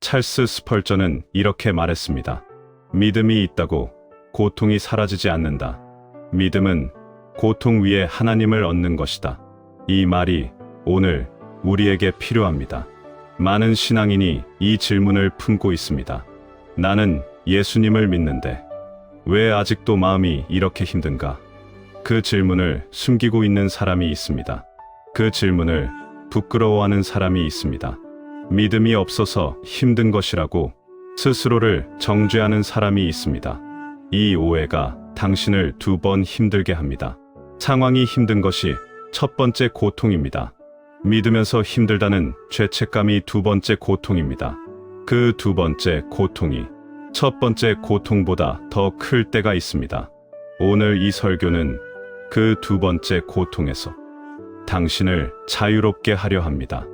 찰스 스펄전은 이렇게 말했습니다. 믿음이 있다고 고통이 사라지지 않는다. 믿음은 고통 위에 하나님을 얻는 것이다. 이 말이 오늘 우리에게 필요합니다. 많은 신앙인이 이 질문을 품고 있습니다. 나는 예수님을 믿는데 왜 아직도 마음이 이렇게 힘든가? 그 질문을 숨기고 있는 사람이 있습니다. 그 질문을 부끄러워하는 사람이 있습니다. 믿음이 없어서 힘든 것이라고 스스로를 정죄하는 사람이 있습니다. 이 오해가 당신을 2번 힘들게 합니다. 상황이 힘든 것이 첫 번째 고통입니다. 믿으면서 힘들다는 죄책감이 2번째 고통입니다. 그 2번째 고통이 첫 번째 고통보다 더 클 때가 있습니다. 오늘 이 설교는 그 2번째 고통에서 당신을 자유롭게 하려 합니다.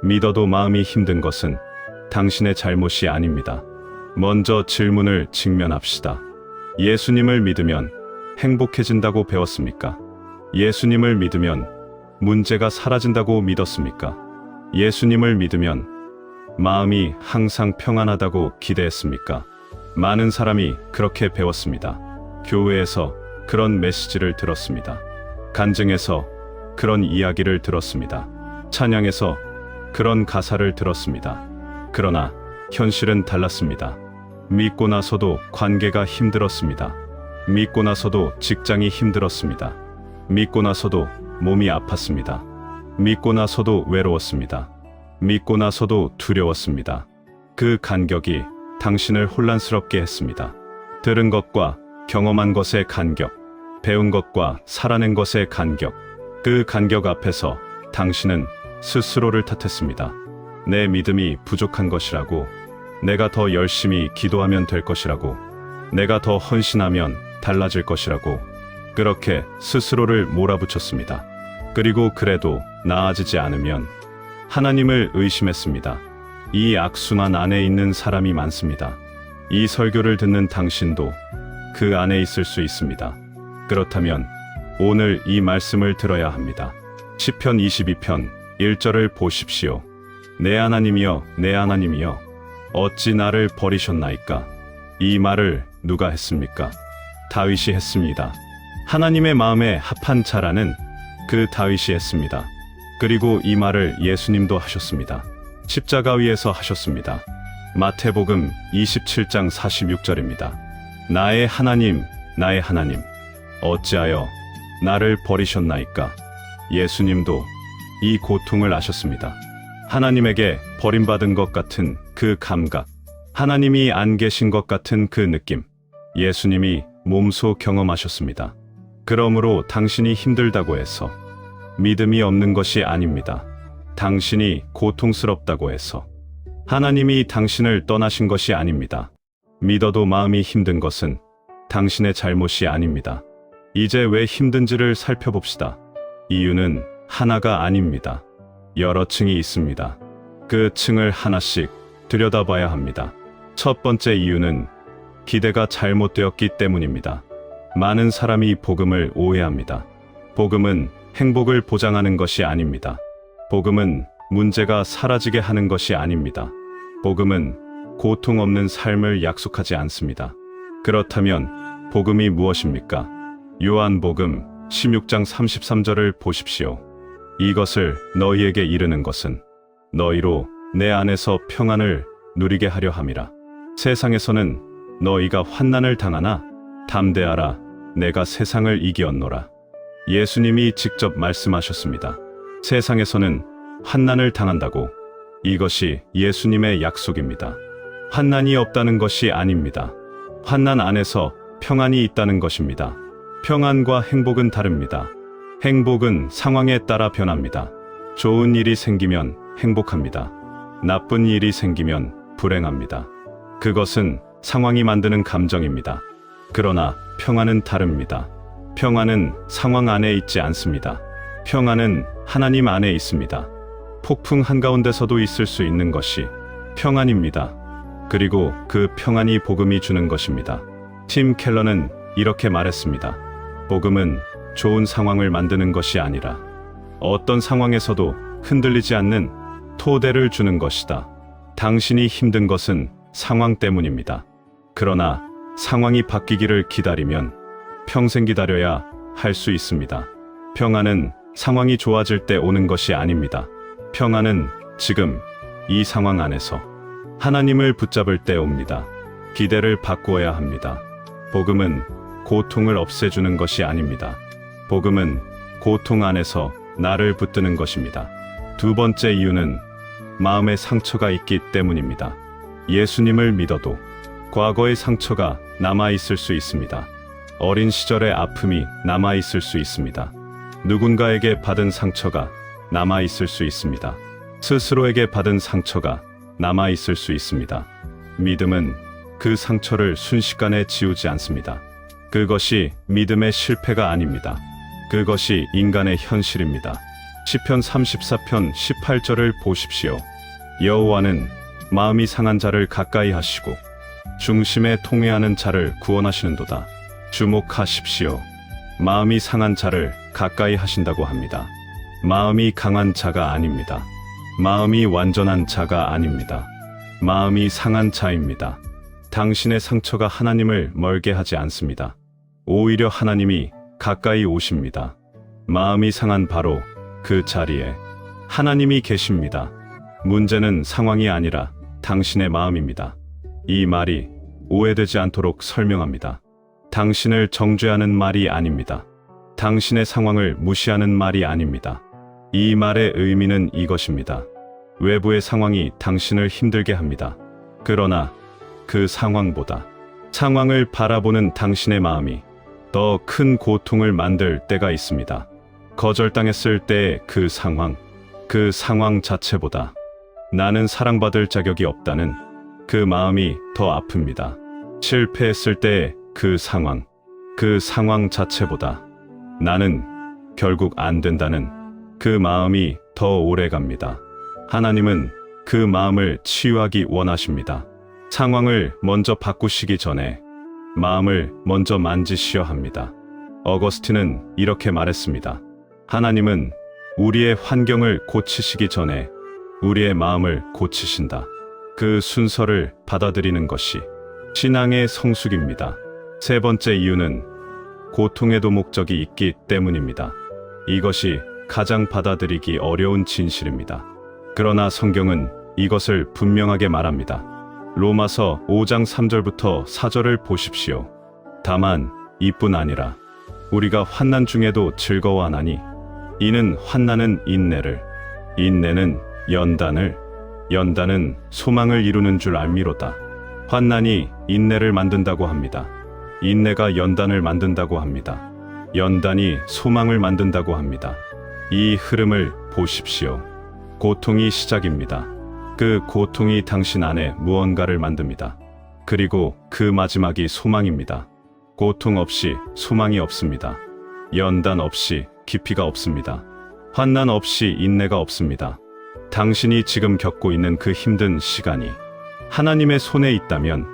믿어도 마음이 힘든 것은 당신의 잘못이 아닙니다. 먼저 질문을 직면합시다. 예수님을 믿으면 행복해진다고 배웠습니까? 예수님을 믿으면 문제가 사라진다고 믿었습니까? 예수님을 믿으면 마음이 항상 평안하다고 기대했습니까? 많은 사람이 그렇게 배웠습니다. 교회에서 그런 메시지를 들었습니다. 간증에서 그런 이야기를 들었습니다. 찬양에서 그런 가사를 들었습니다. 그러나 현실은 달랐습니다. 믿고 나서도 관계가 힘들었습니다. 믿고 나서도 직장이 힘들었습니다. 믿고 나서도 몸이 아팠습니다. 믿고 나서도 외로웠습니다. 믿고 나서도 두려웠습니다. 그 간격이 당신을 혼란스럽게 했습니다. 들은 것과 경험한 것의 간격, 배운 것과 살아낸 것의 간격, 그 간격 앞에서 당신은 스스로를 탓했습니다. 내 믿음이 부족한 것이라고, 내가 더 열심히 기도하면 될 것이라고, 내가 더 헌신하면 달라질 것이라고, 그렇게 스스로를 몰아붙였습니다. 그리고 그래도 나아지지 않으면 하나님을 의심했습니다. 이 악순환 안에 있는 사람이 많습니다. 이 설교를 듣는 당신도 그 안에 있을 수 있습니다. 그렇다면 오늘 이 말씀을 들어야 합니다. 시편 22편 1절을 보십시오. 내 하나님이여, 내 하나님이여, 어찌 나를 버리셨나이까? 이 말을 누가 했습니까? 다윗이 했습니다. 하나님의 마음에 합한 자라는 그 다윗이 했습니다. 그리고 이 말을 예수님도 하셨습니다. 십자가 위에서 하셨습니다. 마태복음 27장 46절입니다. 나의 하나님, 나의 하나님, 어찌하여 나를 버리셨나이까? 예수님도 이 고통을 아셨습니다. 하나님에게 버림받은 것 같은 그 감각, 하나님이 안 계신 것 같은 그 느낌, 예수님이 몸소 경험하셨습니다. 그러므로 당신이 힘들다고 해서 믿음이 없는 것이 아닙니다. 당신이 고통스럽다고 해서 하나님이 당신을 떠나신 것이 아닙니다. 믿어도 마음이 힘든 것은 당신의 잘못이 아닙니다. 이제 왜 힘든지를 살펴봅시다. 이유는 하나가 아닙니다. 여러 층이 있습니다. 그 층을 하나씩 들여다봐야 합니다. 첫 번째 이유는 기대가 잘못되었기 때문입니다. 많은 사람이 복음을 오해합니다. 복음은 행복을 보장하는 것이 아닙니다. 복음은 문제가 사라지게 하는 것이 아닙니다. 복음은 고통 없는 삶을 약속하지 않습니다. 그렇다면 복음이 무엇입니까? 요한복음 16장 33절을 보십시오. 이것을 너희에게 이르는 것은 너희로 내 안에서 평안을 누리게 하려 함이라. 세상에서는 너희가 환난을 당하나 담대하라, 내가 세상을 이기었노라. 예수님이 직접 말씀하셨습니다. 세상에서는 환난을 당한다고. 이것이 예수님의 약속입니다. 환난이 없다는 것이 아닙니다. 환난 안에서 평안이 있다는 것입니다. 평안과 행복은 다릅니다. 행복은 상황에 따라 변합니다. 좋은 일이 생기면 행복합니다. 나쁜 일이 생기면 불행합니다. 그것은 상황이 만드는 감정입니다. 그러나 평안은 다릅니다. 평안은 상황 안에 있지 않습니다. 평안은 하나님 안에 있습니다. 폭풍 한가운데서도 있을 수 있는 것이 평안입니다. 그리고 그 평안이 복음이 주는 것입니다. 팀 켈러는 이렇게 말했습니다. 복음은 좋은 상황을 만드는 것이 아니라 어떤 상황에서도 흔들리지 않는 토대를 주는 것이다. 당신이 힘든 것은 상황 때문입니다. 그러나 상황이 바뀌기를 기다리면 평생 기다려야 할 수 있습니다. 평안은 상황이 좋아질 때 오는 것이 아닙니다. 평안은 지금 이 상황 안에서 하나님을 붙잡을 때 옵니다. 기대를 바꾸어야 합니다. 복음은 고통을 없애주는 것이 아닙니다. 복음은 고통 안에서 나를 붙드는 것입니다. 두 번째 이유는 마음의 상처가 있기 때문입니다. 예수님을 믿어도 과거의 상처가 남아있을 수 있습니다. 어린 시절의 아픔이 남아있을 수 있습니다. 누군가에게 받은 상처가 남아있을 수 있습니다. 스스로에게 받은 상처가 남아있을 수 있습니다. 믿음은 그 상처를 순식간에 지우지 않습니다. 그것이 믿음의 실패가 아닙니다. 그것이 인간의 현실입니다. 시편 34편 18절을 보십시오. 여호와는 마음이 상한 자를 가까이 하시고 중심에 통회하는 자를 구원하시는도다. 주목하십시오. 마음이 상한 자를 가까이 하신다고 합니다. 마음이 강한 자가 아닙니다. 마음이 완전한 자가 아닙니다. 마음이 상한 자입니다. 당신의 상처가 하나님을 멀게 하지 않습니다. 오히려 하나님이 가까이 오십니다. 마음이 상한 바로 그 자리에 하나님이 계십니다. 문제는 상황이 아니라 당신의 마음입니다. 이 말이 오해되지 않도록 설명합니다. 당신을 정죄하는 말이 아닙니다. 당신의 상황을 무시하는 말이 아닙니다. 이 말의 의미는 이것입니다. 외부의 상황이 당신을 힘들게 합니다. 그러나 그 상황보다 상황을 바라보는 당신의 마음이 더 큰 고통을 만들 때가 있습니다. 거절당했을 때의 그 상황 자체보다 나는 사랑받을 자격이 없다는 그 마음이 더 아픕니다. 실패했을 때의 그 상황 자체보다 나는 결국 안 된다는 그 마음이 더 오래 갑니다. 하나님은 그 마음을 치유하기 원하십니다. 상황을 먼저 바꾸시기 전에 마음을 먼저 만지셔야 합니다. 어거스틴은 이렇게 말했습니다. 하나님은 우리의 환경을 고치시기 전에 우리의 마음을 고치신다. 그 순서를 받아들이는 것이 신앙의 성숙입니다. 세 번째 이유는 고통에도 목적이 있기 때문입니다. 이것이 가장 받아들이기 어려운 진실입니다. 그러나 성경은 이것을 분명하게 말합니다. 로마서 5장 3절부터 4절을 보십시오. 다만 이뿐 아니라 우리가 환난 중에도 즐거워하나니 이는 환난은 인내를, 인내는 연단을, 연단은 소망을 이루는 줄 알미로다. 환난이 인내를 만든다고 합니다. 인내가 연단을 만든다고 합니다. 연단이 소망을 만든다고 합니다. 이 흐름을 보십시오. 고통이 시작입니다. 그 고통이 당신 안에 무언가를 만듭니다. 그리고 그 마지막이 소망입니다. 고통 없이 소망이 없습니다. 연단 없이 깊이가 없습니다. 환난 없이 인내가 없습니다. 당신이 지금 겪고 있는 그 힘든 시간이 하나님의 손에 있다면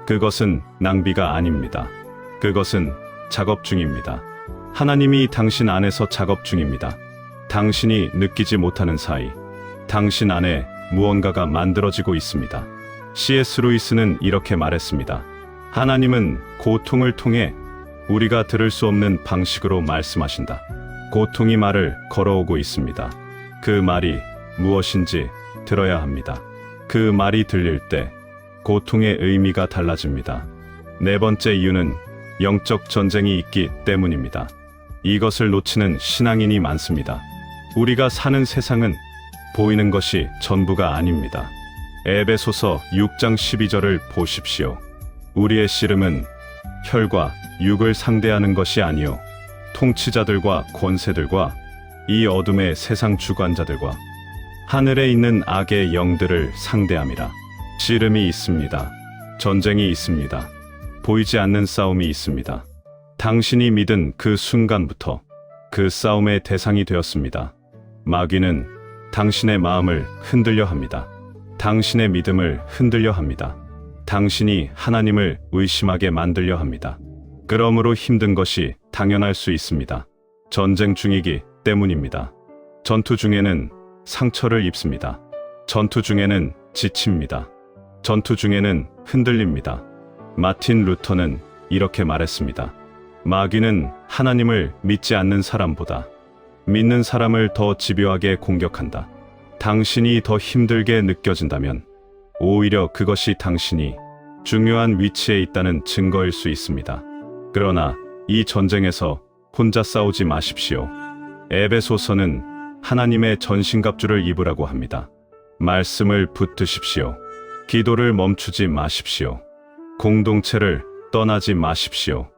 그것은 낭비가 아닙니다. 그것은 작업 중입니다. 하나님이 당신 안에서 작업 중입니다. 당신이 느끼지 못하는 사이 당신 안에 무언가가 만들어지고 있습니다. C.S. 루이스는 이렇게 말했습니다. 하나님은 고통을 통해 우리가 들을 수 없는 방식으로 말씀하신다. 고통이 말을 걸어오고 있습니다. 그 말이 무엇인지 들어야 합니다. 그 말이 들릴 때 고통의 의미가 달라집니다. 네 번째 이유는 영적 전쟁이 있기 때문입니다. 이것을 놓치는 신앙인이 많습니다. 우리가 사는 세상은 보이는 것이 전부가 아닙니다. 에베소서 6장 12절을 보십시오. 우리의 씨름은 혈과 육을 상대하는 것이 아니요 통치자들과 권세들과 이 어둠의 세상 주관자들과 하늘에 있는 악의 영들을 상대함이라. 씨름이 있습니다. 전쟁이 있습니다. 보이지 않는 싸움이 있습니다. 당신이 믿은 그 순간부터 그 싸움의 대상이 되었습니다. 마귀는 당신의 마음을 흔들려 합니다. 당신의 믿음을 흔들려 합니다. 당신이 하나님을 의심하게 만들려 합니다. 그러므로 힘든 것이 당연할 수 있습니다. 전쟁 중이기 때문입니다. 전투 중에는 상처를 입습니다. 전투 중에는 지칩니다. 전투 중에는 흔들립니다. 마틴 루터는 이렇게 말했습니다. 마귀는 하나님을 믿지 않는 사람보다 믿는 사람을 더 집요하게 공격한다. 당신이 더 힘들게 느껴진다면 오히려 그것이 당신이 중요한 위치에 있다는 증거일 수 있습니다. 그러나 이 전쟁에서 혼자 싸우지 마십시오. 에베소서는 하나님의 전신갑주를 입으라고 합니다. 말씀을 붙드십시오. 기도를 멈추지 마십시오. 공동체를 떠나지 마십시오.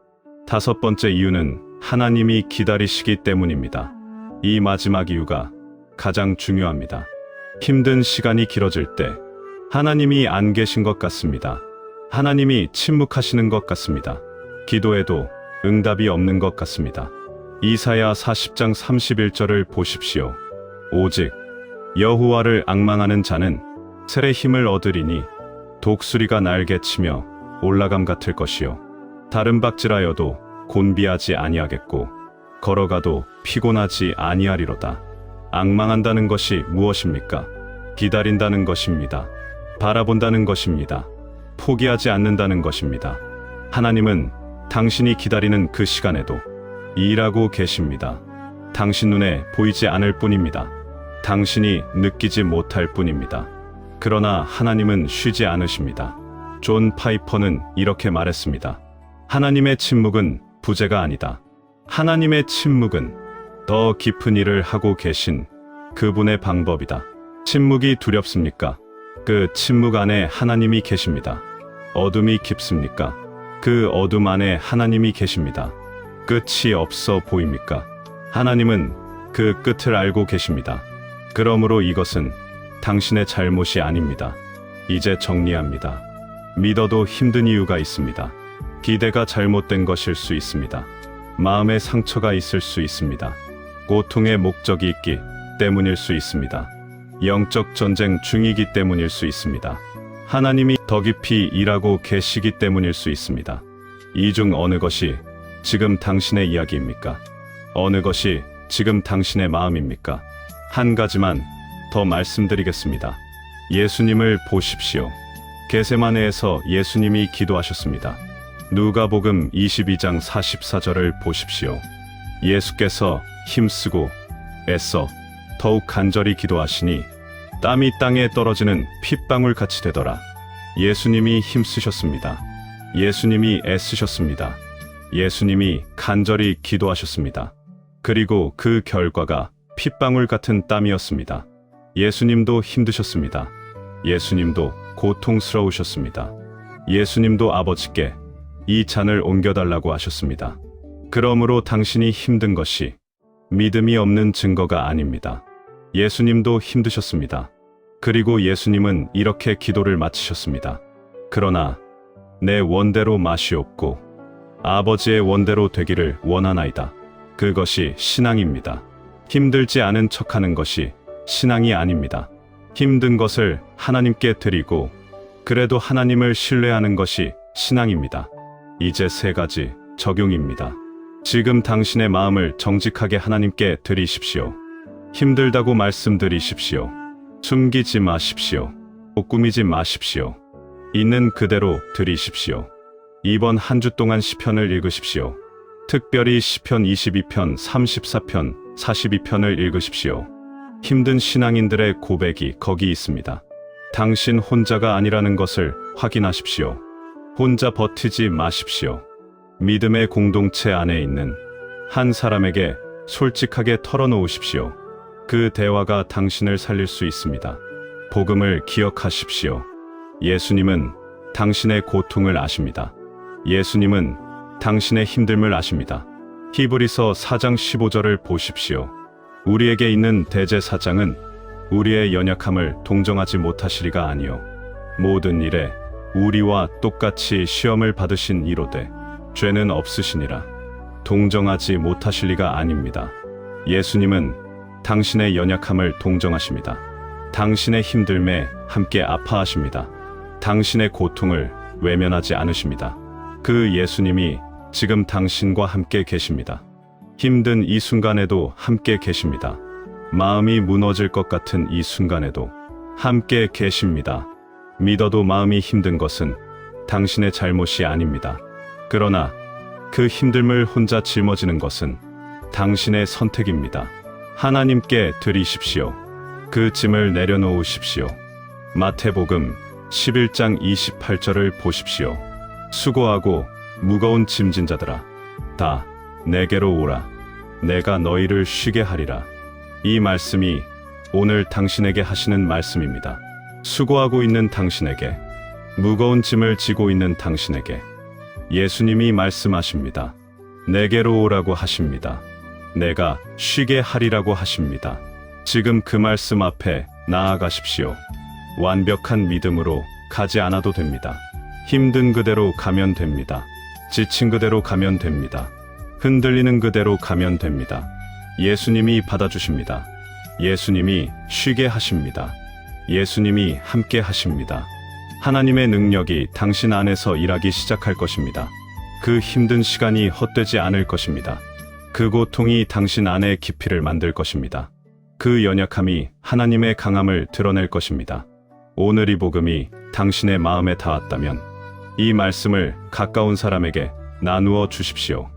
5번째 이유는 하나님이 기다리시기 때문입니다. 이 마지막 이유가 가장 중요합니다. 힘든 시간이 길어질 때 하나님이 안 계신 것 같습니다. 하나님이 침묵하시는 것 같습니다. 기도해도 응답이 없는 것 같습니다. 이사야 40장 31절을 보십시오. 오직 여호와를 앙망하는 자는 셀의 힘을 얻으리니 독수리가 날개치며 올라감 같을 것이요 다른 박질하여도 곤비하지 아니하겠고 걸어가도 피곤하지 아니하리로다. 앙망한다는 것이 무엇입니까? 기다린다는 것입니다. 바라본다는 것입니다. 포기하지 않는다는 것입니다. 하나님은 당신이 기다리는 그 시간에도 일하고 계십니다. 당신 눈에 보이지 않을 뿐입니다. 당신이 느끼지 못할 뿐입니다. 그러나 하나님은 쉬지 않으십니다. 존 파이퍼는 이렇게 말했습니다. 하나님의 침묵은 부재가 아니다. 하나님의 침묵은 더 깊은 일을 하고 계신 그분의 방법이다. 침묵이 두렵습니까? 그 침묵 안에 하나님이 계십니다. 어둠이 깊습니까? 그 어둠 안에 하나님이 계십니다. 끝이 없어 보입니까? 하나님은 그 끝을 알고 계십니다. 그러므로 이것은 당신의 잘못이 아닙니다. 이제 정리합니다. 믿어도 힘든 이유가 있습니다. 기대가 잘못된 것일 수 있습니다. 마음의 상처가 있을 수 있습니다. 고통의 목적이 있기 때문일 수 있습니다. 영적 전쟁 중이기 때문일 수 있습니다. 하나님이 더 깊이 일하고 계시기 때문일 수 있습니다. 이 중 어느 것이 지금 당신의 이야기입니까? 어느 것이 지금 당신의 마음입니까? 한 가지만 더 말씀드리겠습니다. 예수님을 보십시오. 겟세마네에서 예수님이 기도하셨습니다. 누가복음 22장 44절을 보십시오. 예수께서 힘쓰고 애써 더욱 간절히 기도하시니 땀이 땅에 떨어지는 핏방울 같이 되더라. 예수님이 힘쓰셨습니다. 예수님이 애쓰셨습니다. 예수님이 간절히 기도하셨습니다. 그리고 그 결과가 핏방울 같은 땀이었습니다. 예수님도 힘드셨습니다. 예수님도 고통스러우셨습니다. 예수님도 아버지께 이 잔을 옮겨달라고 하셨습니다. 그러므로 당신이 힘든 것이 믿음이 없는 증거가 아닙니다. 예수님도 힘드셨습니다. 그리고 예수님은 이렇게 기도를 마치셨습니다. 그러나 내 원대로 마시옵고 아버지의 원대로 되기를 원하나이다. 그것이 신앙입니다. 힘들지 않은 척하는 것이 신앙이 아닙니다. 힘든 것을 하나님께 드리고 그래도 하나님을 신뢰하는 것이 신앙입니다. 이제 3가지 적용입니다. 지금 당신의 마음을 정직하게 하나님께 드리십시오. 힘들다고 말씀드리십시오. 숨기지 마십시오. 꾸미지 마십시오. 있는 그대로 드리십시오. 이번 한 주 동안 시편을 읽으십시오. 특별히 시편 22편, 34편, 42편을 읽으십시오. 힘든 신앙인들의 고백이 거기 있습니다. 당신 혼자가 아니라는 것을 확인하십시오. 혼자 버티지 마십시오. 믿음의 공동체 안에 있는 한 사람에게 솔직하게 털어놓으십시오. 그 대화가 당신을 살릴 수 있습니다. 복음을 기억하십시오. 예수님은 당신의 고통을 아십니다. 예수님은 당신의 힘듦을 아십니다. 히브리서 4장 15절을 보십시오. 우리에게 있는 대제사장은 우리의 연약함을 동정하지 못하시리가 아니요 모든 일에 우리와 똑같이 시험을 받으신 이로되 죄는 없으시니라. 동정하지 못하실 리가 아닙니다. 예수님은 당신의 연약함을 동정하십니다. 당신의 힘듦에 함께 아파하십니다. 당신의 고통을 외면하지 않으십니다. 그 예수님이 지금 당신과 함께 계십니다. 힘든 이 순간에도 함께 계십니다. 마음이 무너질 것 같은 이 순간에도 함께 계십니다. 믿어도 마음이 힘든 것은 당신의 잘못이 아닙니다. 그러나 그 힘듦을 혼자 짊어지는 것은 당신의 선택입니다. 하나님께 드리십시오. 그 짐을 내려놓으십시오. 마태복음 11장 28절을 보십시오. 수고하고 무거운 짐진 자들아, 다 내게로 오라. 내가 너희를 쉬게 하리라. 이 말씀이 오늘 당신에게 하시는 말씀입니다. 수고하고 있는 당신에게, 무거운 짐을 지고 있는 당신에게 예수님이 말씀하십니다. 내게로 오라고 하십니다. 내가 쉬게 하리라고 하십니다. 지금 그 말씀 앞에 나아가십시오. 완벽한 믿음으로 가지 않아도 됩니다. 힘든 그대로 가면 됩니다. 지친 그대로 가면 됩니다. 흔들리는 그대로 가면 됩니다. 예수님이 받아주십니다. 예수님이 쉬게 하십니다. 예수님이 함께 하십니다. 하나님의 능력이 당신 안에서 일하기 시작할 것입니다. 그 힘든 시간이 헛되지 않을 것입니다. 그 고통이 당신 안의 깊이를 만들 것입니다. 그 연약함이 하나님의 강함을 드러낼 것입니다. 오늘 이 복음이 당신의 마음에 닿았다면 이 말씀을 가까운 사람에게 나누어 주십시오.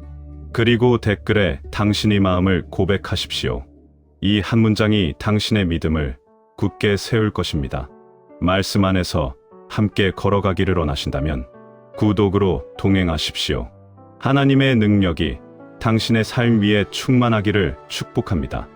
그리고 댓글에 당신의 마음을 고백하십시오. 이 한 문장이 당신의 믿음을 굳게 세울 것입니다. 말씀 안에서 함께 걸어가기를 원하신다면 구독으로 동행하십시오. 하나님의 능력이 당신의 삶 위에 충만하기를 축복합니다.